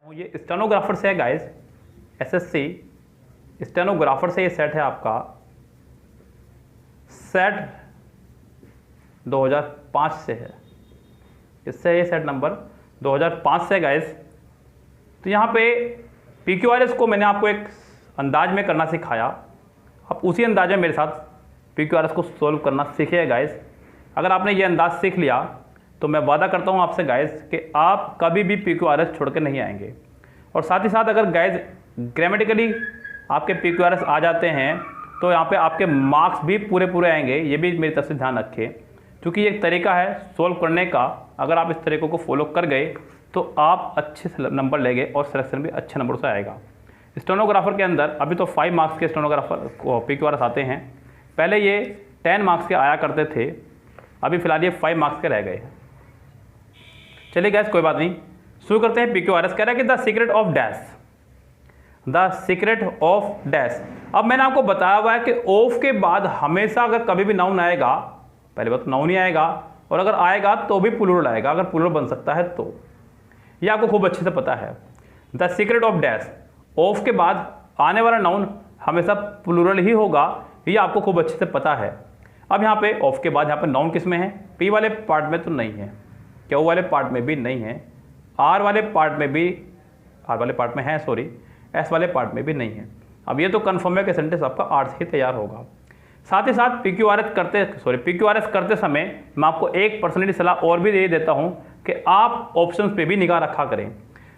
ये स्टेनोग्राफर से है गाइस, एसएससी स्टेनोग्राफर से ये सेट है आपका सेट 2005 से है, इससे ये सेट नंबर 2005 से गाइस। तो यहाँ पे PQRS को मैंने आपको एक अंदाज में करना सिखाया, आप उसी अंदाज में मेरे साथ PQRS को सोल्व करना सीखिए गाइस। अगर आपने ये अंदाज सीख लिया तो मैं वादा करता हूँ आपसे गाइस कि आप कभी भी PQRS छोड़ के नहीं आएंगे। और साथ ही साथ अगर गाइस ग्रामेटिकली आपके PQRS आ जाते हैं तो यहाँ पे आपके मार्क्स भी पूरे आएंगे, ये भी मेरी तरफ से ध्यान रखें, क्योंकि ये एक तरीका है सोल्व करने का। अगर आप इस तरीक़े को फॉलो कर गए तो आप अच्छे नंबर लेंगे और सिलेक्शन भी अच्छे नंबर से आएगा। स्टेनोग्राफर के अंदर अभी तो 5 मार्क्स के स्टेनोग्राफर PQRS आते हैं, पहले ये 10 मार्क्स के आया करते थे, अभी फिलहाल ये 5 मार्क्स के रह गए। चलिए गैस कोई बात नहीं, शुरू करते हैं। PQRS कह रहा है कि the secret of dash, the secret of dash. अब मैंने आपको बताया हुआ है कि ऑफ के बाद हमेशा अगर कभी भी नाउन आएगा, पहले बात नाउन ही आएगा, और अगर आएगा तो भी प्लूरल आएगा, अगर प्लूरल बन सकता है तो। ये आपको खूब अच्छे से पता है। The secret of dash, of के बाद आने वाला नाउन हमेशा प्लूरल ही होगा, ये आपको खूब अच्छे से पता है। अब यहाँ पे ऑफ के बाद यहाँ पे नाउन किस में है? P वाले पार्ट में तो नहीं है, Q वाले पार्ट में भी नहीं है, R वाले पार्ट में भी, R वाले पार्ट में है सॉरी, S वाले पार्ट में भी नहीं है। अब ये तो कन्फर्म है कि सेंटेंस आपका R से ही तैयार होगा। साथ ही साथ PQRS करते समय मैं आपको एक पर्सनली सलाह और भी दे देता हूँ कि आप ऑप्शंस पे भी निगाह रखा करें।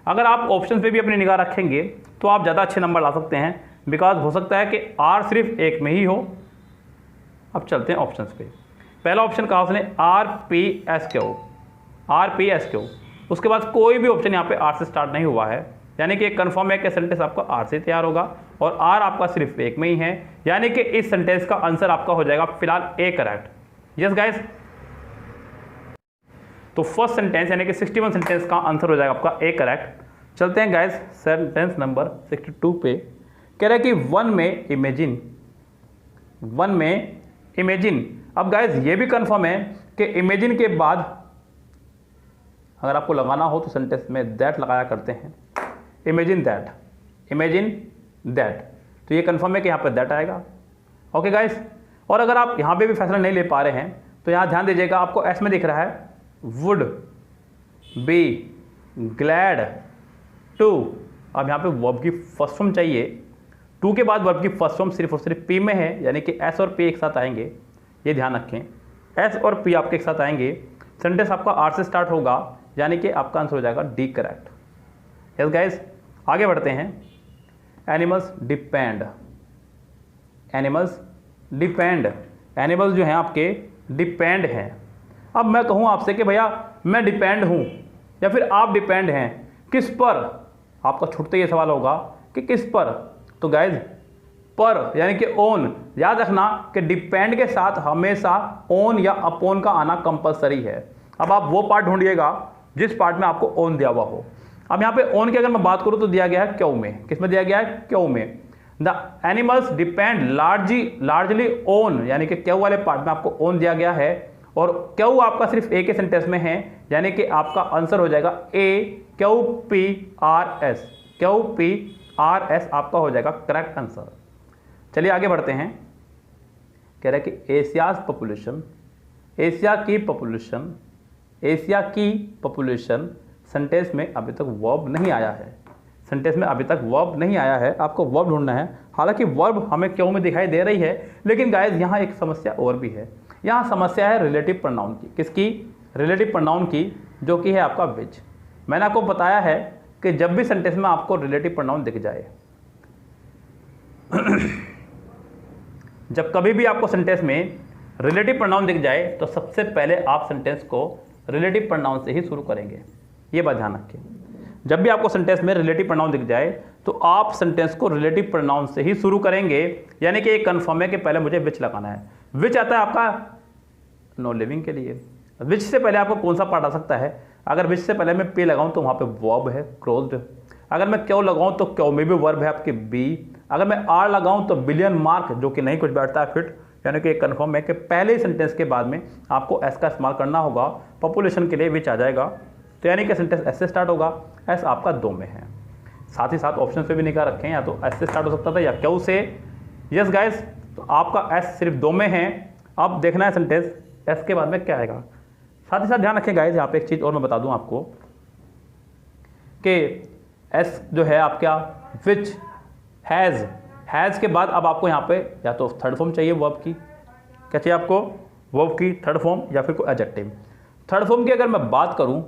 अगर आप ऑप्शंस पे भी अपनी निगाह रखेंगे तो आप ज़्यादा अच्छे नंबर ला सकते हैं, बिकॉज हो सकता है कि R सिर्फ एक में ही हो। अब चलते हैं ऑप्शंस पे। पहला ऑप्शन कहा उसने RPSQ, उसके बाद कोई भी ऑप्शन यहाँ पे R से स्टार्ट नहीं हुआ है, यानी कि कंफर्म है कि सेंटेंस आपका R से तैयार होगा, और R आपका सिर्फ एक में ही है, यानी कि इस सेंटेंस का आंसर आपका हो जाएगा फिलहाल A करेक्ट। यस गाइस, तो फर्स्ट सेंटेंस यानी कि 61 सेंटेंस का आंसर हो जाएगा आपका A करेक्ट। चलते हैं गाइस सेंटेंस नंबर 62 पे। कह रहा है कि वन में इमेजिन। अब गाइस ये भी कंफर्म है कि इमेजिन के बाद अगर आपको लगाना हो तो सेंटेंस में दैट लगाया करते हैं, इमेजिन दैट, तो ये कंफर्म है कि यहाँ पर दैट आएगा। ओके गाइस, और अगर आप यहाँ पे भी फैसला नहीं ले पा रहे हैं तो यहाँ ध्यान दीजिएगा, आपको एस में दिख रहा है वुड बी ग्लैड टू। अब यहाँ पे वर्ब की फर्स्ट फॉर्म चाहिए, टू के बाद वर्ब की फर्स्ट फॉर्म सिर्फ और सिर्फ P में है, यानी कि S और P एक साथ आएंगे, ये ध्यान रखें। S और P आपके एक साथ आएंगे, सेंटेंस आपका R से स्टार्ट होगा, यानी कि आपका आंसर हो जाएगा D करेक्ट। यस गाइस, आगे बढ़ते हैं। एनिमल्स जो हैं आपके डिपेंड हैं। अब मैं कहूँ आपसे कि भैया मैं डिपेंड हूँ या फिर आप डिपेंड हैं, किस पर? आपका छूटते ये सवाल होगा कि किस पर। तो गाइज पर यानी कि ओन, याद रखना कि डिपेंड के साथ हमेशा ओन या अपॉन का आना कंपलसरी है। अब आप वो पार्ट ढूंढिएगा जिस पार्ट में आपको ओन दिया हुआ हो। अब यहाँ पे ओन की अगर मैं बात करूँ तो दिया गया है क्यों में, किस में दिया गया है? क्यों में। The animals depend largely own, यानी कि क्यों वाले पार्ट में आपको ओन दिया गया है, और क्यों आपका सिर्फ एक ही सेंटेंस में है, यानी कि आपका आंसर हो जाएगा QPRS आपका हो जाएगा करेक्ट आंसर। चलिए आगे बढ़ते हैं। कह रहा है कि एशिया की पॉपुलेशन सेंटेंस में अभी तक वर्ब नहीं आया है, आपको वर्ब ढूंढना है। हालांकि वर्ब हमें क्यों में दिखाई दे रही है, लेकिन गाइस यहाँ एक समस्या और भी है। यहाँ समस्या है रिलेटिव प्रोनाउन की। किसकी? रिलेटिव प्रोनाउन की, जो कि है आपका विच। मैंने आपको बताया है कि जब भी सेंटेंस में आपको रिलेटिव प्रोनाउन दिख जाए जब कभी भी आपको सेंटेंस में रिलेटिव प्रोनाउन दिख जाए तो सबसे पहले आप सेंटेंस को रिलेटिव प्रोनाउन से ही शुरू करेंगे। ये बात ध्यान रखें, जब भी आपको सेंटेंस में रिलेटिव प्रोनाउन दिख जाए तो आप सेंटेंस को रिलेटिव प्रोनाउन से ही शुरू करेंगे, यानी कि एक कंफर्म है कि पहले मुझे विच लगाना है। विच आता है आपका नो लिविंग के लिए। विच से पहले आपको कौन सा पार्ट आ सकता है? अगर विच से पहले मैं P लगाऊं तो वहाँ पे वर्ब है क्लोज्ड। अगर मैं क्यों लगाऊं तो क्यों में भी वर्ब है आपके बी। अगर मैं R लगाऊं तो बिलियन मार्क, जो कि नहीं कुछ बैठता है फिट, यानी कि एक कंफर्म है कि पहले ही सेंटेंस के बाद में आपको S का इस्तेमाल करना होगा। पॉपुलेशन के लिए विच आ जाएगा, तो यानी कि सेंटेंस S से स्टार्ट होगा, S आपका 2 में है। साथ ही साथ ऑप्शन पे भी निकाल रखे हैं, या तो एस से स्टार्ट हो सकता था या क्यू से। यस गाइस, तो आपका एस सिर्फ 2 में है। अब देखना है सेंटेंस एस के बाद में क्या आएगा। साथ ही साथ ध्यान रखें गाइस, यहाँ पे एक चीज़ और मैं बता दूँ आपको कि एस जो है आपका विच हैज़ के बाद अब आपको यहाँ पे या तो थर्ड फॉर्म चाहिए वर्ब की, क्या चाहिए आपको, वर्ब की थर्ड फॉर्म या फिर कोई एडजेक्टिव। थर्ड फॉर्म की अगर मैं बात करूँ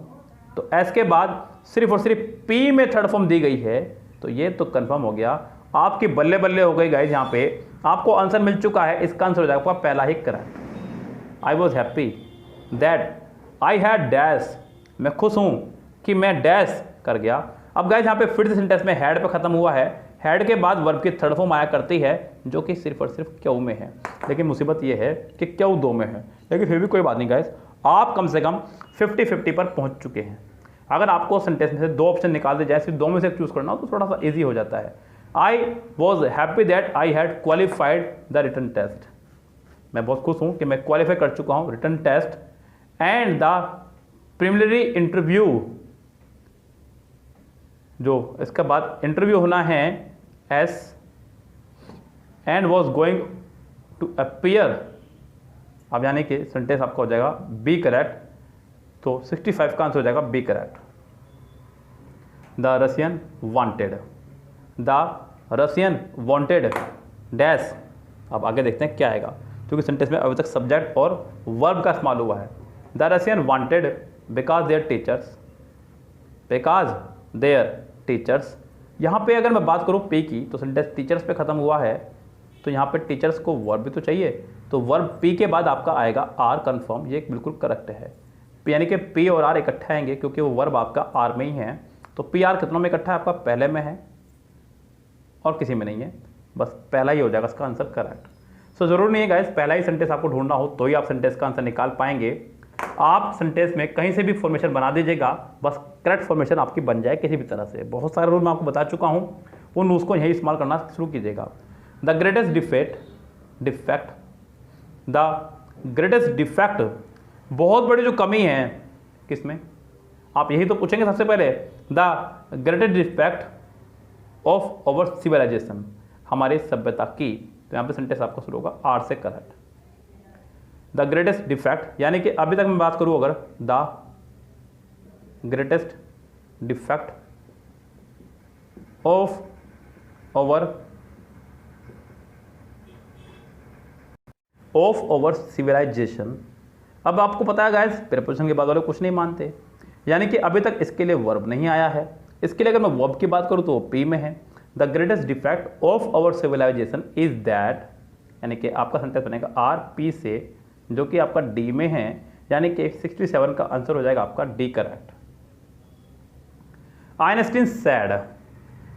तो एस के बाद सिर्फ और सिर्फ पी में थर्ड फॉर्म दी गई है, तो ये तो कंफर्म हो गया, आपकी बल्ले बल्ले हो गई गाइस। यहाँ पे आपको आंसर मिल चुका है, इसका आंसर हो जाएगा आपका पहला ही correct. I was happy that I had dash, मैं खुश हूँ कि मैं डैश कर गया। अब गाइस यहाँ पे फिर से सेंटेंस में हैड पे खत्म हुआ है, हैड के बाद वर्ब की थर्ड फॉर्म आया करती है जो कि सिर्फ और सिर्फ क्यू में है, लेकिन मुसीबत ये है कि क्यू 2 में है, लेकिन फिर भी कोई बात नहीं गाइस, आप कम से कम 50-50 पर पहुंच चुके हैं। अगर आपको सेंटेंस में से 2 ऑप्शन निकाल दे जाए, सिर्फ 2 में से चूज करना हो तो थोड़ा सा ईजी हो जाता है। I was happy that I had qualified the written test, मैं बहुत खुश हूँ कि मैं क्वालिफाई कर चुका हूँ written test and the preliminary interview, जो इसके बाद इंटरव्यू होना है as and was going to appear. अब यानी कि सेंटेंस आपका हो जाएगा बी करेक्ट, तो 65 का आंसर हो जाएगा B correct. The Russian wanted dash. अब आगे देखते हैं क्या आएगा, क्योंकि सेंटेंस में अभी तक सब्जेक्ट और वर्ब का इस्तेमाल हुआ है। The Russian wanted because there teachers. यहाँ पे अगर मैं बात करूँ पे की, तो सेंटेंस टीचर्स पे खत्म हुआ है, तो यहाँ पे टीचर्स को वर्ब भी तो चाहिए, तो वर्ब पी के बाद आपका आएगा आर कन्फर्म, ये बिल्कुल करेक्ट है। यानी कि पी और आर इकट्ठा आएंगे क्योंकि वो वर्ब आपका आर में ही है, तो पी आर कितनों में इकट्ठा है, आपका पहले में है और किसी में नहीं है, बस पहला ही हो जाएगा इसका आंसर करेक्ट। सो जरूर नहीं है गाइस पहला ही सेंटेंस आपको ढूंढना हो तो ही आप सेंटेंस का आंसर निकाल पाएंगे। आप सेंटेंस में कहीं से भी फॉर्मेशन बना दीजिएगा, बस करेक्ट फॉर्मेशन आपकी बन जाए किसी भी तरह से। बहुत सारे रूल मैं आपको बता चुका हूँ, उन रूल्स को यही इस्तेमाल करना शुरू कीजिएगा। द ग्रेटेस्ट डिफेक्ट, बहुत बड़ी जो कमी है किसमें, आप यही तो पूछेंगे सबसे पहले। The greatest defect of our civilisation, हमारी सभ्यता की, तो यहाँ पे सेंटेंस आपका शुरू होगा आर से करेक्ट। द ग्रेटेस्ट डिफेक्ट, यानी कि अभी तक मैं बात करूँ अगर the greatest defect of our civilisation. अब आपको पता है गाइस प्रीपोजिशन के बाद वाले कुछ नहीं मानते, यानी कि अभी तक इसके लिए वर्ब नहीं आया है। इसके लिए अगर मैं वर्ब की बात करूँ तो वो पी में है। The greatest defect of our civilisation is that, यानी कि आपका सेंटेंस बनेगा आर पी से, जो कि आपका डी में है, यानी कि 67 का आंसर हो जाएगा आपका डी करेक्ट।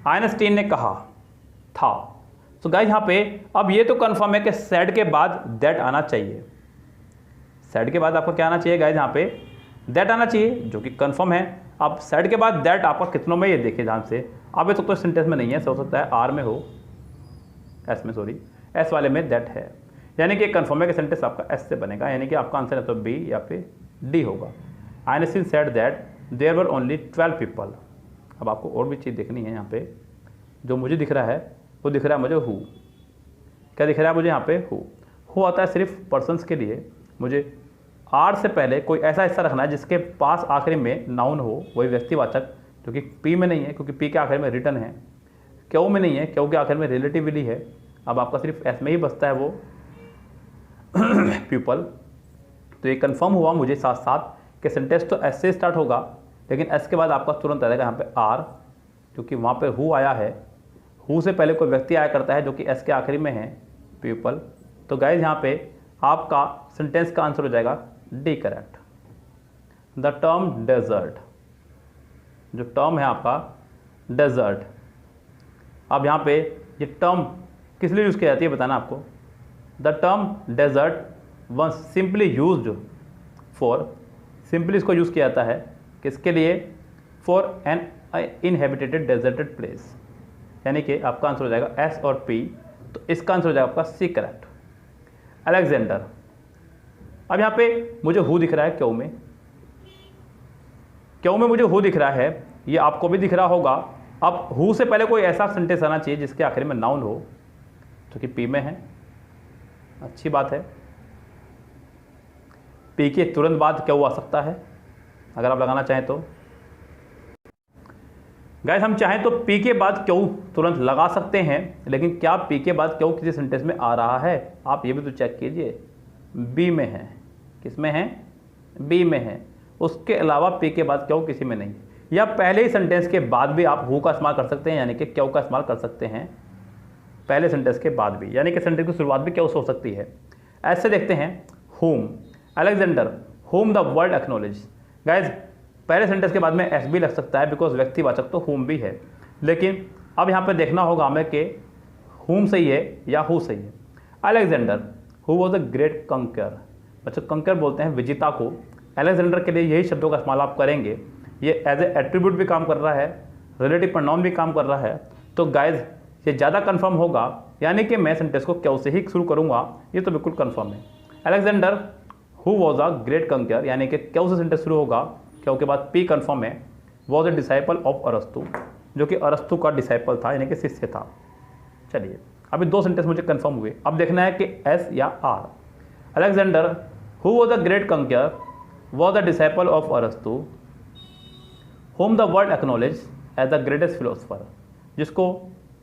आइंस्टीन ने कहा था। तो गाइस यहाँ पे अब ये तो कंफर्म है कि सैड के बाद दैट आना चाहिए। सैड के बाद आपका क्या आना चाहिए गाइस, यहाँ पे दैट आना चाहिए, जो कि कंफर्म है। अब सैड के बाद दैट आपका कितनों में, ये देखिए ध्यान से। अब ये तो सेंटेंस में नहीं है, हो सकता है आर में हो, एस वाले में दैट है, यानी कि कंफर्म है कि सेंटेंस आपका एस से बनेगा, यानी कि आपका आंसर है तो बी या फिर डी होगा। Einstein said that there were only 12 people. अब आपको और भी चीज़ देखनी है यहाँ पे, जो मुझे दिख रहा है वो दिख रहा है मुझे हु। क्या दिख रहा है मुझे यहाँ पे, हु आता है सिर्फ पर्सन्स के लिए। मुझे आर से पहले कोई ऐसा हिस्सा रखना है जिसके पास आखिरी में नाउन हो, वही व्यक्तिवाचक, जो कि पी में नहीं है क्योंकि पी के आखिर में रिटन है, क्यू में नहीं है क्यू के आखिर में रिलेटिवली है। अब आपका सिर्फ एस में ही बचता है वो पीपल। तो ये कंफर्म हुआ मुझे साथ साथ कि सेंटेंस तो एस से स्टार्ट होगा, लेकिन एस के बाद आपका तुरंत आएगा यहाँ पे आर, क्योंकि वहाँ पे हु आया है। हु से पहले कोई व्यक्ति आया करता है जो कि एस के आखिरी में है, पीपल। तो गाइज यहाँ पे आपका सेंटेंस का आंसर हो जाएगा D correct. The term desert, जो टर्म है आपका डेजर्ट, अब यहाँ पे ये टर्म किस लिए यूज़ की जाती है बताना आपको। The term desert once simply used for, simply इसको यूज़ किया जाता है किसके लिए, for an inhabited deserted place, यानी कि आपका आंसर हो जाएगा एस और पी, तो इसका आंसर हो जाएगा आपका सी करेक्ट। अलेक्जेंडर, अब यहाँ पे मुझे हु दिख रहा है क्यों में मुझे हु दिख रहा है, ये आपको भी दिख रहा होगा। अब हु से पहले कोई ऐसा सेंटेंस आना चाहिए जिसके आखिर में नाउन हो, जो कि पी में है, अच्छी बात है। पी के तुरंत बाद क्या आ सकता है अगर आप लगाना चाहें तो। गाइस हम चाहें तो पी के बाद क्यों तुरंत लगा सकते हैं, लेकिन क्या पी के बाद क्यों किसी सेंटेंस में आ रहा है, आप ये भी तो चेक कीजिए। बी में है, किस में है, बी में है, उसके अलावा पी के बाद क्यों किसी में नहीं। या पहले ही सेंटेंस के बाद भी आप हु का इस्तेमाल कर सकते हैं, यानी कि क्यों का इस्तेमाल कर सकते हैं पहले सेंटेंस के बाद भी, यानी कि सेंटेंस की शुरुआत भी क्यों से हो सकती है। ऐसे देखते हैं home, Alexander home the world acknowledge. Guys पहले सेंटेंस के बाद में एस भी लग सकता है, बिकॉज व्यक्तिवाचक तो होम भी है, लेकिन अब यहाँ पे देखना होगा हमें कि होम सही है या हु सही है। Alexander who was a great कंकर, बच्चों कंकर बोलते हैं विजेता को, अलेक्जेंडर के लिए यही शब्दों का इस्तेमाल आप करेंगे। ये एज ए एट्रीब्यूट भी काम कर रहा है, रिलेटिव प्रोनाउन भी काम कर रहा है, तो गाइज ये ज़्यादा कंफर्म होगा, यानी कि मैं सेंटेंस को क्यों से ही शुरू करूँगा, ये तो बिल्कुल कंफर्म है। Alexander who was a great कंकर, यानी कि क्यों से सेंटेंस शुरू होगा, क्यों के बाद पी कंफर्म है। वॉज अ डिसाइपल ऑफ अरस्तु, जो कि अरस्तु का डिसाइपल था, यानी कि शिष्य था। चलिए अभी दो सेंटेंस मुझे कंफर्म हुए, अब देखना है कि एस या R. Alexander who was a great conqueror was a disciple of अरस्तु whom the world acknowledge as the greatest philosopher, जिसको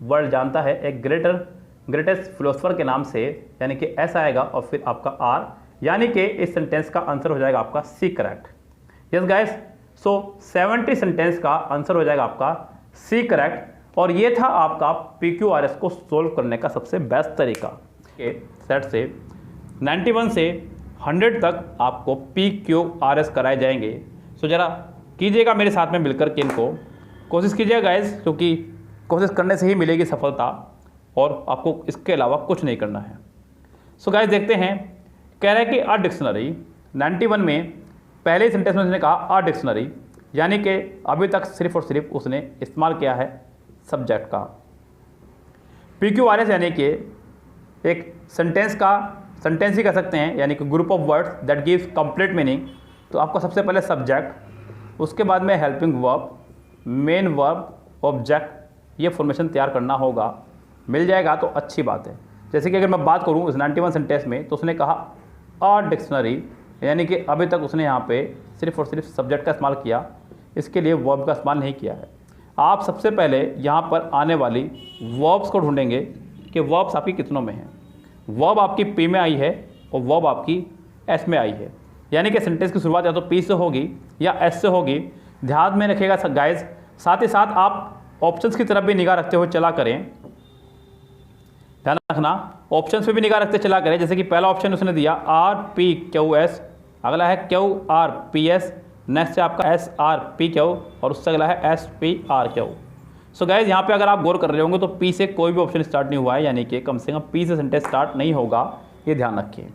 वर्ल्ड जानता है एक ग्रेटेस्ट फिलोसफर के नाम से, यानी कि एस आएगा और फिर आपका आर, यानी कि इस सेंटेंस का आंसर हो जाएगा आपका सी करेक्ट। यस गाइस, सो 70 सेंटेंस का आंसर हो जाएगा आपका सी करेक्ट। और ये था आपका PQRS को सोल्व करने का सबसे बेस्ट तरीका। सेट से 91 से 100 तक आपको PQRS कराए जाएंगे। सो जरा कीजिएगा मेरे साथ में मिलकर के इनको कोशिश कीजिएगा गाइस, क्योंकि कोशिश करने से ही मिलेगी सफलता और आपको इसके अलावा कुछ नहीं करना है। सो गाइस देखते हैं, कह रहा है कि अ डिक्शनरी 91 में पहले ही सेंटेंस में उसने कहा अ डिक्शनरी, यानी कि अभी तक सिर्फ और सिर्फ उसने इस्तेमाल किया है सब्जेक्ट का। PQRS यानी कि एक सेंटेंस ही कह सकते हैं, यानी कि group of words that gives complete meaning. तो आपको सबसे पहले सब्जेक्ट, उसके बाद में helping verb, main verb, object, ये फॉर्मेशन तैयार करना होगा। मिल जाएगा तो अच्छी बात है। जैसे कि अगर मैं बात करूँ इस 91 सेंटेंस में, तो उसने कहा अ डिक्शनरी, यानी कि अभी तक उसने यहाँ पे सिर्फ और सिर्फ सब्जेक्ट का इस्तेमाल किया, इसके लिए वर्ब का इस्तेमाल नहीं किया है। आप सबसे पहले यहाँ पर आने वाली वर्ब्स को ढूंढेंगे कि वर्ब्स आपकी कितनों में हैं। वर्ब आपकी पी में आई है और वर्ब आपकी एस में आई है, यानी कि सेंटेंस की शुरुआत या तो पी से होगी या एस से होगी। ध्यान में रखिएगा गाइस, साथ ही साथ आप ऑप्शंस की तरफ भी निगाह रखते हुए चला करें। ध्यान रखना, ऑप्शंस पे भी निगाह रखते चला करें। जैसे कि पहला ऑप्शन उसने दिया RPQS, अगला है QRPS, नेक्स्ट है आपका SRPQ और उससे अगला है SPRQ। सो गाइज यहाँ पे अगर आप गौर कर रहे होंगे तो पी से कोई भी ऑप्शन स्टार्ट नहीं हुआ है, यानी कि कम से कम पी से सेंटेंस स्टार्ट नहीं होगा, ये ध्यान रखिए।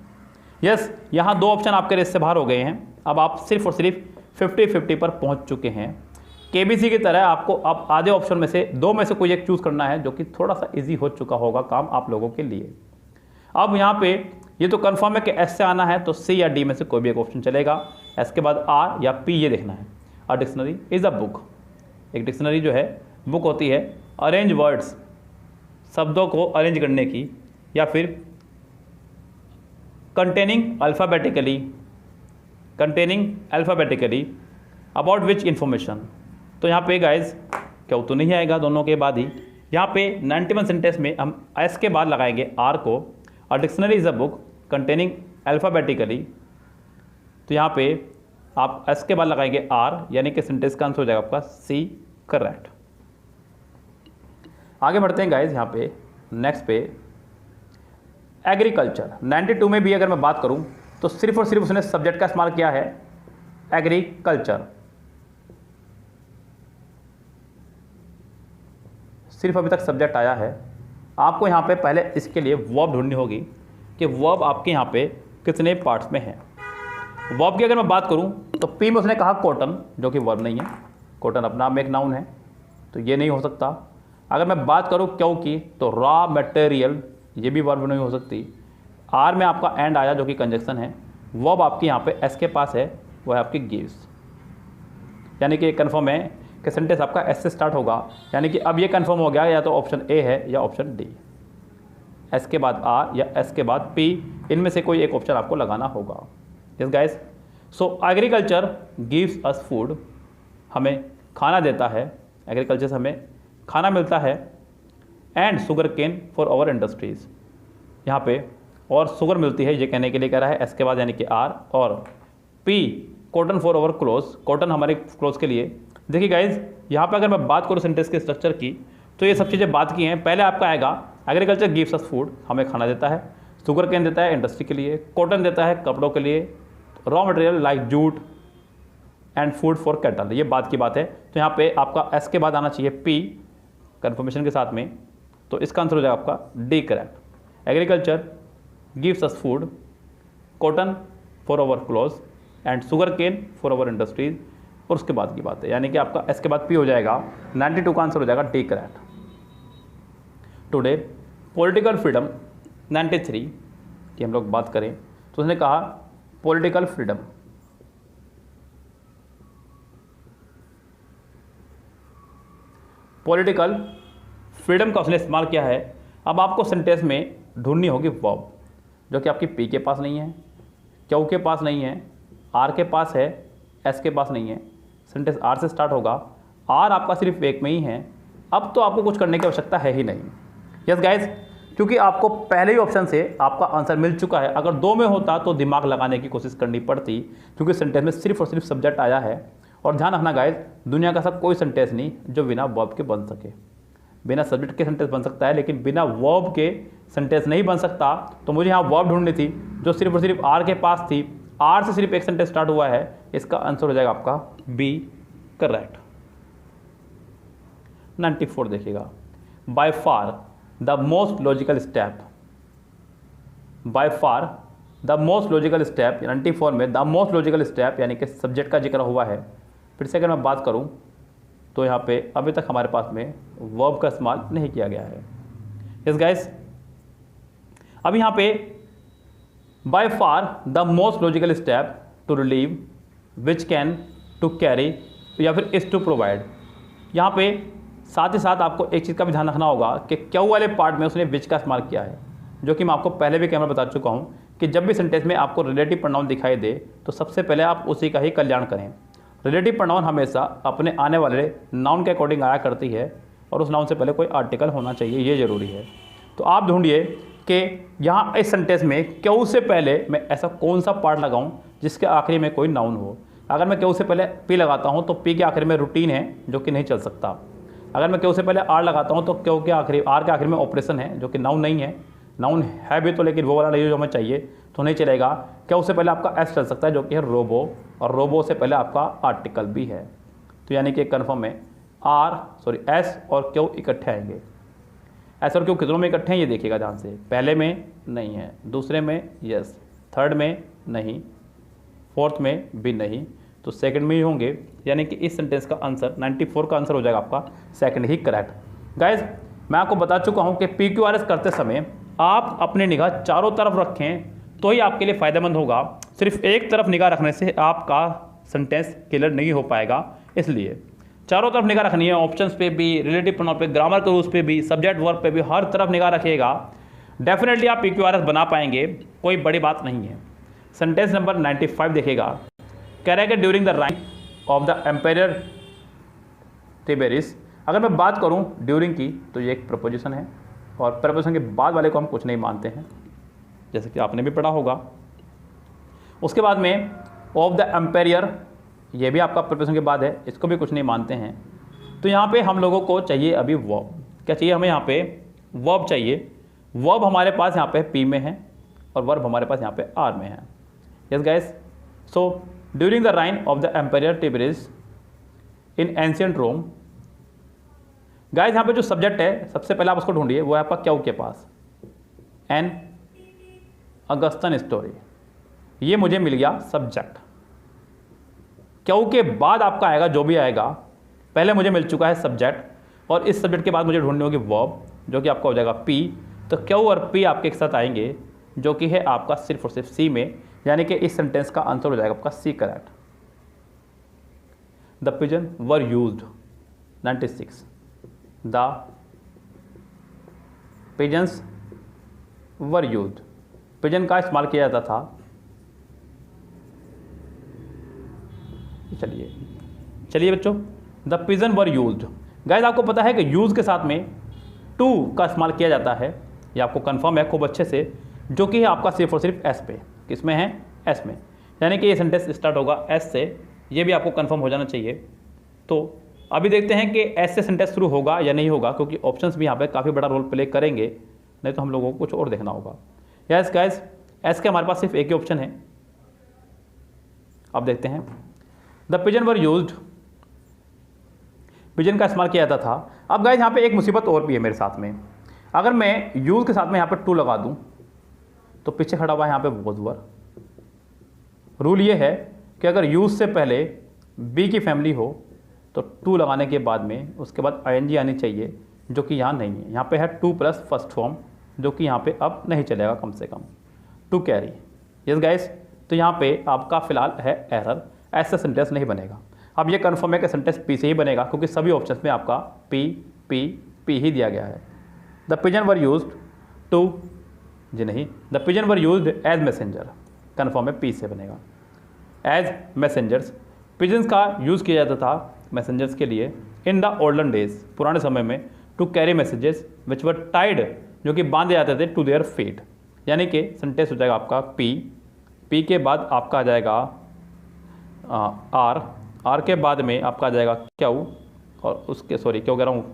यस, यहाँ दो ऑप्शन आपके रेस से बाहर हो गए हैं। अब आप सिर्फ और सिर्फ 50-50 पर पहुँच चुके हैं। KBC की तरह आपको अब आधे ऑप्शन में से दो में से कोई एक चूज़ करना है, जो कि थोड़ा सा इजी हो चुका होगा काम आप लोगों के लिए। अब यहाँ पे ये तो कंफर्म है कि एस से आना है, तो सी या डी में से कोई भी एक ऑप्शन चलेगा। एस के बाद आर या पी, ये देखना है। A dictionary is a book, एक डिक्शनरी जो है बुक होती है अरेंज वर्ड्स, शब्दों को अरेंज करने की, या फिर containing alphabetically about which information. तो यहाँ पे गाइज क्या तो नहीं आएगा दोनों के बाद ही। यहाँ पे 91 सेंटेंस में हम एस के बाद लगाएंगे आर को। A dictionary is a book containing alphabetically, तो यहाँ पे आप एस के बाद लगाएंगे आर, यानी कि सेंटेंस का आंसर हो जाएगा आपका सी करेक्ट। आगे बढ़ते हैं गाइज, यहाँ पे नेक्स्ट पे एग्रीकल्चर 92 में भी अगर मैं बात करूँ तो सिर्फ और सिर्फ उसने सब्जेक्ट का इस्तेमाल किया है एग्रीकल्चर। सिर्फ अभी तक सब्जेक्ट आया है। आपको यहाँ पे पहले इसके लिए वर्ब ढूंढनी होगी कि वर्ब आपके यहाँ पे कितने पार्ट्स में है। वर्ब की अगर मैं बात करूँ तो पी में उसने कहा कॉटन, जो कि वर्ब नहीं है। कॉटन अपना में एक नाउन है, तो ये नहीं हो सकता। अगर मैं बात करूँ क्यों की, तो रॉ मटेरियल, ये भी वर्ब नहीं हो सकती। आर में आपका एंड आया, जो कि कंजक्शन है। वर्ब आपकी यहाँ पे एस के पास है, वो है आपकी गिव्स, यानी कि कंफर्म है कि सेंटेंस आपका एस से स्टार्ट होगा, यानी कि अब ये कंफर्म हो गया या तो ऑप्शन ए है या ऑप्शन डी, एस के बाद आर या एस के बाद पी, इनमें से कोई एक ऑप्शन आपको लगाना होगा। यस गाइस, सो एग्रीकल्चर गिव्स अस फूड, हमें खाना देता है, एग्रीकल्चर से हमें खाना मिलता है, and sugar cane for our industries, यहाँ पे और शुगर मिलती है, ये कहने के लिए कह रहा है एस के बाद यानी कि आर, और P cotton for our clothes, cotton हमारे क्लोथ्स के लिए। देखिए गाइज, यहाँ पे अगर मैं बात करूँ सेंटेंस के स्ट्रक्चर की, तो ये सब चीज़ें बात की हैं। पहले आपका आएगा एग्रीकल्चर गिव्स अस फूड, हमें खाना देता है, शुगर केन देता है इंडस्ट्री के लिए, कॉटन देता है कपड़ों के लिए, raw material like jute and food for cattle, ये बात की बात है। तो यहाँ पे आपका एस के बाद आना चाहिए पी कन्फर्मेशन के साथ में, तो इसका आंसर हो जाएगा आपका D correct. Agriculture gives us food, cotton for our clothes and sugar cane for our industries, और उसके बाद की बात है, यानी कि आपका एस के बाद पी हो जाएगा। 92 का आंसर हो जाएगा D correct. Today political freedom 93 की हम लोग बात करें तो उसने कहा पॉलिटिकल फ्रीडम, पॉलिटिकल फ्रीडम का उसने इस्तेमाल किया है। अब आपको सेंटेंस में ढूंढनी होगी वर्ब, जो कि आपकी पी के पास नहीं है, क्यू के पास नहीं है, आर के पास है, एस के पास नहीं है, सेंटेंस आर से स्टार्ट होगा, आर आपका सिर्फ एक में ही है। अब तो आपको कुछ करने की आवश्यकता है ही नहीं। यस गाइज, क्योंकि आपको पहले ही ऑप्शन से आपका आंसर मिल चुका है। अगर दो में होता तो दिमाग लगाने की कोशिश करनी पड़ती, क्योंकि सेंटेंस में सिर्फ और सिर्फ सब्जेक्ट आया है। और ध्यान रखना गाइज, दुनिया का सब कोई सेंटेंस नहीं जो बिना वर्ब के बन सके। बिना सब्जेक्ट के सेंटेंस बन सकता है, लेकिन बिना वर्ब के सेंटेंस नहीं बन सकता। तो मुझे यहाँ वर्ब ढूंढनी थी जो सिर्फ और सिर्फ आर के पास थी, आर से सिर्फ एक सेंटेंस स्टार्ट हुआ है, इसका आंसर हो जाएगा आपका बी करेक्ट। 94 देखिएगा, by far the most logical step, by far the most logical step 94 में द मोस्ट लॉजिकल स्टेप यानी कि सब्जेक्ट का जिक्र हुआ है। फिर से अगर मैं बात करूं तो यहाँ पे अभी तक हमारे पास में वर्ब का इस्तेमाल नहीं किया गया है। यस गाइस, अब यहाँ पे by far the most logical step to relieve which can to carry या फिर इज टू प्रोवाइड, यहाँ पे साथ ही साथ आपको एक चीज़ का भी ध्यान रखना होगा कि क्यू वाले पार्ट में उसने विच का इस्तेमाल किया है, जो कि मैं आपको पहले भी कैमरा बता चुका हूँ कि जब भी सेंटेंस में आपको रिलेटिव प्रोनाउन दिखाई दे तो सबसे पहले आप उसी का ही कल्याण करें। रिलेटिव प्रोनाउन हमेशा अपने आने वाले नाउन के अकॉर्डिंग आया करती है, और उस नाउन से पहले कोई आर्टिकल होना चाहिए, ये ज़रूरी है। तो आप ढूंढिए कि यहाँ इस सेंटेंस में क्यू से पहले मैं ऐसा कौन सा पार्ट लगाऊं जिसके आखिरी में कोई नाउन हो। अगर मैं क्यू से पहले पी लगाता हूँ तो पी के आखिर में रूटीन है जो कि नहीं चल सकता। अगर मैं क्यू से पहले आर लगाता हूँ तो क्यू के आखिरी आर के आखिर में ऑपरेशन है जो कि नाउन नहीं है। नाउन है भी तो, लेकिन वो वाला नहीं जो हमें चाहिए, तो नहीं चलेगा। क्यू से पहले आपका एस चल सकता है जो कि है रोबो, और रोबो से पहले आपका आर्टिकल भी है। तो यानी कि कन्फर्म है एस और क्यू इकट्ठे आएंगे। एस और क्यू कितनों में इकट्ठे हैं ये देखिएगा ध्यान से, पहले में नहीं है, दूसरे में यस, थर्ड में नहीं, फोर्थ में भी नहीं, तो सेकंड में ही होंगे। यानी कि इस सेंटेंस का आंसर 94 का आंसर हो जाएगा आपका सेकंड ही करेक्ट। गाइज, मैं आपको बता चुका हूं कि PQRS करते समय आप अपनी निगाह चारों तरफ रखें तो ही आपके लिए फ़ायदेमंद होगा। सिर्फ एक तरफ निगाह रखने से आपका सेंटेंस क्लियर नहीं हो पाएगा, इसलिए चारों तरफ निगाह रखनी है। ऑप्शंस पे भी, रिलेटिव प्रोनाउन पे, ग्रामर के रूल्स पे भी, सब्जेक्ट वर्ब पे भी, हर तरफ निगाह रखिएगा। डेफिनेटली आप PQRS बना पाएंगे, कोई बड़ी बात नहीं है। सेंटेंस नंबर 95 देखिएगा, कह रहा है कि during the reign of the empire Tiberius. अगर मैं बात करूं ड्यूरिंग की तो ये एक प्रपोजिशन है, और प्रपोजिशन के बाद वाले को हम कुछ नहीं मानते हैं, जैसे कि आपने भी पढ़ा होगा। उसके बाद में ऑफ द एम्पेयर, ये भी आपका प्रपोजिशन के बाद है, इसको भी कुछ नहीं मानते हैं। तो यहाँ पे हम लोगों को चाहिए अभी वर्ब। क्या चाहिए हमें? यहाँ पे वर्ब चाहिए। वर्ब हमारे पास यहाँ पे पी में है और वर्ब हमारे पास यहाँ पे आर में है। Yes guys, so during the reign of the empire Tiberius in ancient Rome. Guys, यहाँ पे जो सब्जेक्ट है सबसे पहले आप उसको ढूंढिए, वो है आपका क्यू के पास, एन अगस्तन स्टोरी, ये मुझे मिल गया सब्जेक्ट। क्यू के बाद आपका आएगा जो भी आएगा, पहले मुझे मिल चुका है सब्जेक्ट, और इस सब्जेक्ट के बाद मुझे ढूंढनी होगी वर्ब, जो कि आपका हो जाएगा पी। तो क्यू और पी आपके एक साथ आएंगे, जो कि है आपका सिर्फ और सिर्फ सी में, यानी कि इस सेंटेंस का आंसर हो जाएगा आपका C correct. The pigeon were used, 96 the pigeons were used, pigeon का इस्तेमाल किया जाता था। चलिए बच्चों, the pigeon were used. Guys आपको पता है कि यूज़ के साथ में टू का इस्तेमाल किया जाता है, ये आपको कंफर्म है खूब अच्छे से, जो कि है आपका सिर्फ और सिर्फ एस पे, किसमें है, एस में, यानी कि ये सेंटेंस स्टार्ट होगा एस से, ये भी आपको कंफर्म हो जाना चाहिए। तो अभी देखते हैं कि एस से सेंटेंस शुरू होगा या नहीं होगा, क्योंकि ऑप्शंस भी यहाँ पे काफ़ी बड़ा रोल प्ले करेंगे, नहीं तो हम लोगों को कुछ और देखना होगा। यस गाइस, एस के हमारे पास सिर्फ एक ही ऑप्शन है। अब देखते हैं, the pigeon were used, pigeon का इस्तेमाल किया जाता था। अब गाइस यहाँ पे एक मुसीबत और भी है मेरे साथ में, अगर मैं यूज़ के साथ में यहाँ पे टू लगा दूँ तो पीछे खड़ा हुआ है यहाँ पे वॉज वर। रूल ये है कि अगर यूज़ से पहले बी की फैमिली हो तो टू लगाने के बाद में उसके बाद आईएनजी आनी चाहिए, जो कि यहाँ नहीं है। यहाँ पे है टू प्लस फर्स्ट फॉर्म, जो कि यहाँ पे अब नहीं चलेगा, कम से कम टू कैरी। यस गाइस, तो यहाँ पे आपका फिलहाल है एरर, ऐसा सेंटेंस नहीं बनेगा। अब ये कन्फर्म है कि सेंटेंस पी से ही बनेगा, क्योंकि सभी ऑप्शंस में आपका पी पी पी ही दिया गया है। The pigeon were used to, जी नहीं, the pigeon were used as messenger, confirm है पी से बनेगा। एज मैसेंजर्स, पिजन्स का यूज़ किया जाता था मैसेंजर्स के लिए इन द ओल्डन डेज, पुराने समय में, to carry messages which were tied, जो कि बांधे जाते थे टू देयर फीट, यानी कि सेंटेंस हो जाएगा आपका पी, पी के बाद आपका आ जाएगा आर, आर के बाद में आपका आ जाएगा क्यू, और उसके क्यों कह रहा हूँ,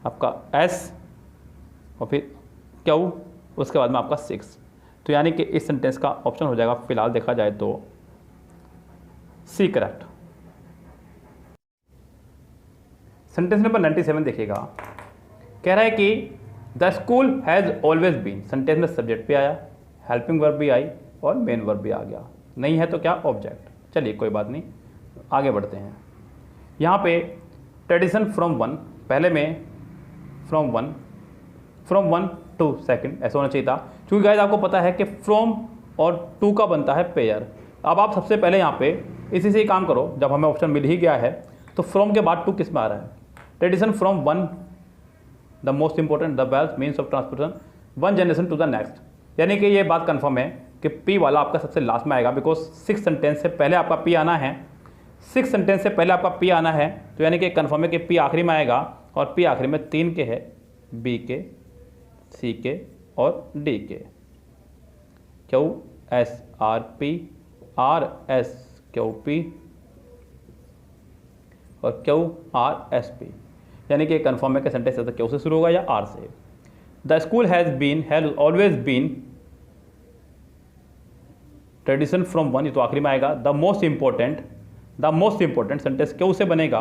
आपका एस, और फिर क्यू, उसके बाद में आपका 6। तो यानी कि इस सेंटेंस का ऑप्शन हो जाएगा फिलहाल देखा जाए तो सी करेक्ट। सेंटेंस नंबर 97 देखिएगा, कह रहा है कि the school has always been, sentence में सब्जेक्ट भी आया, हेल्पिंग वर्ब भी आई और मेन वर्ब भी आ गया, नहीं है तो क्या ऑब्जेक्ट। चलिए कोई बात नहीं, आगे बढ़ते हैं। यहाँ पे ट्रेडिशन फ्रॉम वन, पहले में फ्रॉम वन टू सेकंड ऐसा होना चाहिए था, क्योंकि गाइस आपको पता है कि फ्रॉम और टू का बनता है पेयर। अब आप सबसे पहले यहाँ पे इसी से ही काम करो, जब हमें ऑप्शन मिल ही गया है तो फ्रॉम के बाद टू किस में आ रहा है, tradition from one the most important the best means of transportation one generation to the next, यानी कि ये बात कंफर्म है कि पी वाला आपका सबसे लास्ट में आएगा, बिकॉज 6 सेंटेंस से पहले आपका पी आना है, 6 सेंटेंस से पहले आपका पी आना है, तो यानी कि कंफर्म है कि पी आखिरी में आएगा, और पी आखिरी में 3 के है, बी के, सी के और डी के, Q S R P, R S Q P और क्यू आर एस पी, यानी कि कंफर्म है कि सेंटेंस ऐसा क्यू से शुरू होगा या आर से। The school has always been, tradition from one, ये तो आखिरी में आएगा। द मोस्ट इंपॉर्टेंट सेंटेंस क्यों से बनेगा,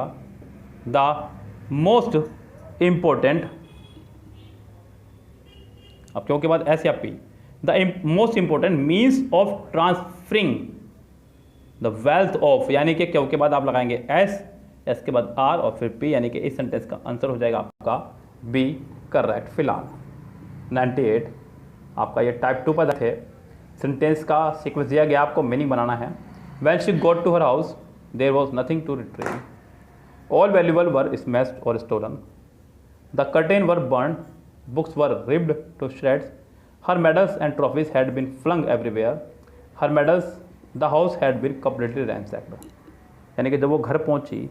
द मोस्ट इंपॉर्टेंट, अब क्यों के बाद एस या P, the most important means of transferring the wealth of, यानी कि क्यों के बाद आप लगाएंगे एस, एस के बाद आर और फिर पी, यानी कि इस सेंटेंस का आंसर हो जाएगा आपका बी करेक्ट। फिलहाल 98 आपका ये टाइप 2 पर है। सेंटेंस का सीक्वेंस दिया गया, आपको मीनिंग बनाना है। When she got to her house there was nothing to retrieve, all valuable were smashed और stolen, the curtain were burn, books were ripped to shreds, her medals and trophies had been flung everywhere, her medals, the house had been completely ransacked, यानी कि जब वो घर पहुंची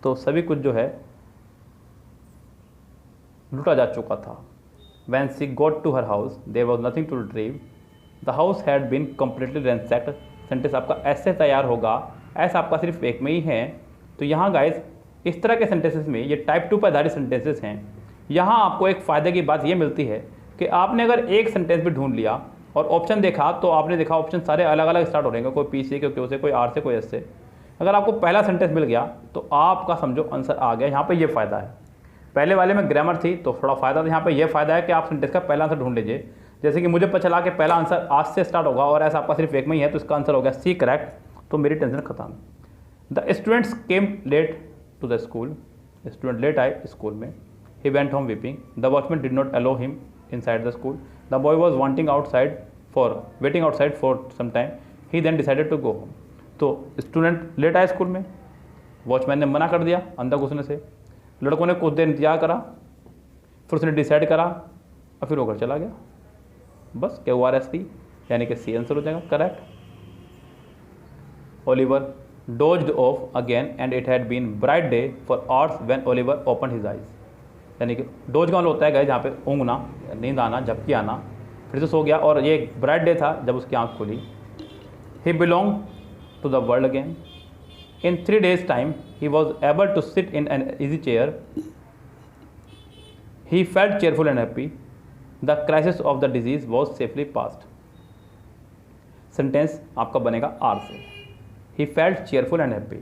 तो सभी कुछ जो है लूटा जा चुका था। When she got to her house, there was nothing to retrieve. The house had been completely ransacked. Sentence आपका ऐसे तैयार होगा, ऐसा आपका सिर्फ एक में ही है। तो यहाँ गाइस इस तरह के सेंटेंसेस में, ये टाइप 2 पर आधारित सेंटेंसेस हैं, यहाँ आपको एक फ़ायदे की बात ये मिलती है कि आपने अगर एक सेंटेंस भी ढूंढ लिया और ऑप्शन देखा तो आपने देखा ऑप्शन सारे अलग अलग स्टार्ट हो रहे हैं, कोई पी से, कोई क्यू से, कोई आर से, कोई एस से। अगर आपको पहला सेंटेंस मिल गया तो आपका समझो आंसर आ गया। यहाँ पे ये फ़ायदा है, पहले वाले में ग्रामर थी तो थोड़ा फ़ायदा था, यहाँ पे ये फ़ायदा है कि आप सेंटेंस का पहला आंसर ढूंढ लीजिए। जैसे कि मुझे पता चला कि पहला आंसर आज से स्टार्ट होगा और ऐसा आपका सिर्फ एक में ही है, तो इसका आंसर हो गया सी करेक्ट, तो मेरी टेंशन खत्म। The students came late to the school, student late आए स्कूल में, he went home weeping, the watchman did not allow him inside the school, the boy was waiting outside for some time, he then decided to go home. तो student late आए school में, watchman ने मना कर दिया अंदर घुसने से, लड़कों ने कुछ देर इंतजार करा, फिर उसने डिसाइड करा और फिर वो घर चला गया। बस KORS थी, यानी कि सी आंसर हो जाएगा correct. Oliver dozed off again and it had been bright day for hours when Oliver open his eyes. यानी कि डोज का मतलब होता है गाइस जहाँ पे ऊँघना, नींद आना, झपकी आना, फिर से सो गया और ये ब्राइट डे था जब उसकी आँख खुली। He belong to the world again. In 3 days time, he was able to sit in an easy chair. He felt cheerful and happy. The crisis of the disease was safely passed. Sentence आपका बनेगा R से। He felt cheerful and happy.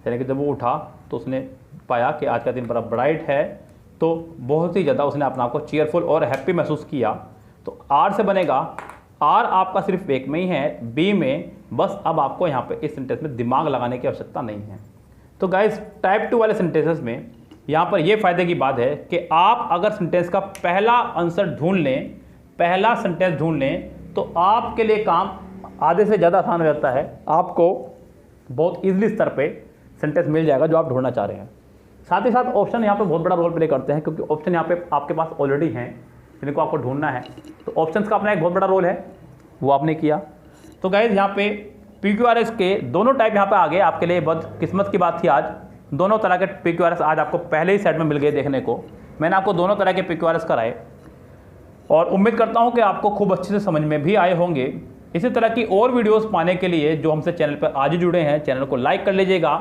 यानी कि जब वो उठा तो उसने पाया कि आज का दिन बड़ा ब्राइट है, तो बहुत ही ज़्यादा उसने अपने आप को चेयरफुल और हैप्पी महसूस किया। तो R से बनेगा, R आपका सिर्फ एक में ही है, B में बस अब आपको यहाँ पे इस सेंटेंस में दिमाग लगाने की आवश्यकता नहीं है। तो गाइस टाइप 2 वाले सेंटेंसेस में यहाँ पर ये फ़ायदे की बात है कि आप अगर सेंटेंस का पहला आंसर ढूंढ लें, पहला सेंटेंस ढूंढ लें, तो आपके लिए काम आधे से ज़्यादा आसान हो जाता है। आपको बहुत ईजिली स्तर पे सेंटेंस मिल जाएगा जो आप ढूंढना चाह रहे हैं। साथ ही साथ ऑप्शन यहाँ पे बहुत बड़ा रोल प्ले करते हैं, क्योंकि ऑप्शन यहाँ पे आपके पास ऑलरेडी हैं जिनको आपको ढूंढना है। तो ऑप्शंस का अपना एक बहुत बड़ा रोल है, वो आपने किया। तो गाइज यहाँ पे PQRS के दोनों टाइप यहाँ पे आ गए। आपके लिए बहुत किस्मत की बात थी, आज दोनों तरह के PQRS आज आपको पहले ही सेट में मिल गए देखने को। मैंने आपको दोनों तरह के PQRS कराए और उम्मीद करता हूँ कि आपको खूब अच्छे से समझ में भी आए होंगे। इसी तरह की और वीडियोस पाने के लिए जो हमसे चैनल पर आज ही जुड़े हैं, चैनल को लाइक कर लीजिएगा,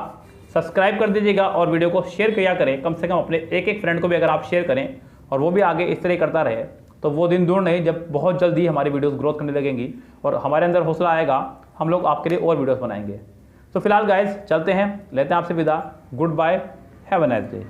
सब्सक्राइब कर दीजिएगा और वीडियो को शेयर किया करें। कम से कम अपने एक फ्रेंड को भी अगर आप शेयर करें और वो भी आगे इस तरह करता रहे, तो वो दिन दूर नहीं जब बहुत जल्दी हमारी वीडियोस ग्रोथ करने लगेंगी और हमारे अंदर हौसला आएगा, हम लोग आपके लिए और वीडियोस बनाएंगे। तो फिलहाल गाइस चलते हैं, लेते हैं आपसे विदा। Goodbye, have a nice day.